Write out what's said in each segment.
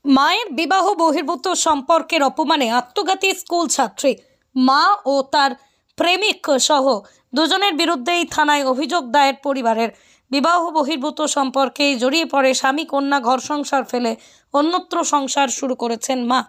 মায়ের বিবাহ বহির্ভূত সম্পর্কের অপমানে আত্মঘাতী স্কুল ছাত্রী, মা ও তার প্রেমিক সহ দুজনের বিরুদ্ধেই থানায় অভিযোগ দায়ের পরিবারের। বিবাহ বহির্ভূত সম্পর্কে জড়িয়ে পড়ে স্বামী কন্যা ঘর সংসার ফেলে অন্যত্র সংসার শুরু করেছেন মা।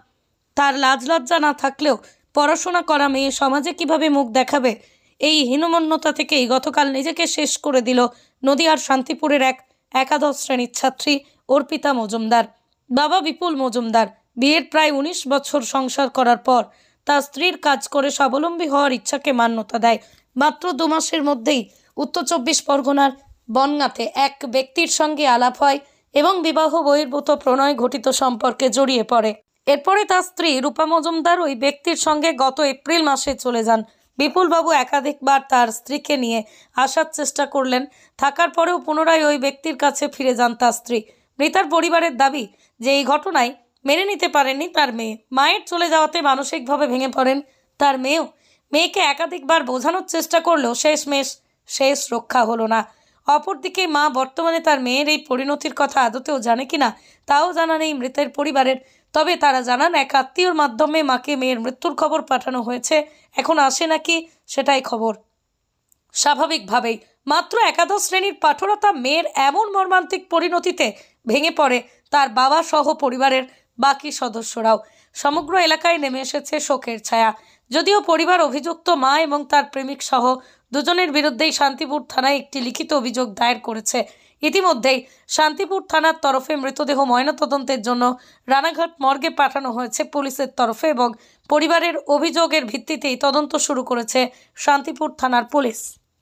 তার লাজ লজ্জা না থাকলেও পড়াশোনা করা মেয়ে সমাজে কিভাবে মুখ দেখাবে, এই হীনমন্যতা থেকেই গতকাল নিজেকে শেষ করে দিল নদিয়ার শান্তিপুরের এক একাদশ শ্রেণীর ছাত্রী অর্পিতা মজুমদার। বাবা বিপুল মজুমদার বিয়ের প্রায় ১৯ বছর সংসার করার পর তার স্ত্রীর কাজ করে স্বাবলম্বী হওয়ার ইচ্ছাকে মান্যতা দেয়। মাত্র ২ মাসের মধ্যেই উত্তর ২৪ পরগনার বনগাঁতে এক ব্যক্তির সঙ্গে আলাপ হয় এবং বিবাহ বহির্ভূত প্রণয় ঘটিত সম্পর্কে জড়িয়ে পড়ে। এরপরে তার স্ত্রী রূপা মজুমদার ওই ব্যক্তির সঙ্গে গত এপ্রিল মাসে চলে যান। বিপুলবাবু একাধিকবার তার স্ত্রীকে নিয়ে আসার চেষ্টা করলেন, থাকার পরেও পুনরায় ওই ব্যক্তির কাছে ফিরে যান তার স্ত্রী। মৃতার পরিবারের দাবি যে এই ঘটনায় মেনে নিতে পারেননি তার মেয়ে। মায়ের চলে যাওয়াতে মানসিকভাবে ভেঙে পড়েন তার মেয়েও। মেয়েকে একাধিকবার বোঝানোর চেষ্টা করলেও শেষ রক্ষা হলো না। অপরদিকে মা বর্তমানে তার মেয়ের এই পরিণতির কথা আদতেও জানে কিনা তাও জানা নেই মৃতের পরিবারের। তবে তারা জানান এক আত্মীয়র মাধ্যমে মাকে মেয়ের মৃত্যুর খবর পাঠানো হয়েছে, এখন আসে নাকি সেটাই খবর। স্বাভাবিকভাবেই মাত্র একাদশ শ্রেণীর পাঠরতা মেয়ের এমন মর্মান্তিক পরিণতিতে ভেঙে পড়ে তার বাবা সহ পরিবারের বাকি সদস্যরাও। সমগ্র এলাকায় নেমে এসেছে শোকের ছায়া। যদিও পরিবার অভিযুক্ত মা এবং তার প্রেমিক সহ দুজনের বিরুদ্ধেই শান্তিপুর থানায় একটি লিখিত অভিযোগ দায়ের করেছে। ইতিমধ্যেই শান্তিপুর থানার তরফে মৃতদেহ ময়নাতদন্তের জন্য রানাঘাট মর্গে পাঠানো হয়েছে পুলিশের তরফে এবং পরিবারের অভিযোগের ভিত্তিতেই তদন্ত শুরু করেছে শান্তিপুর থানার পুলিশ।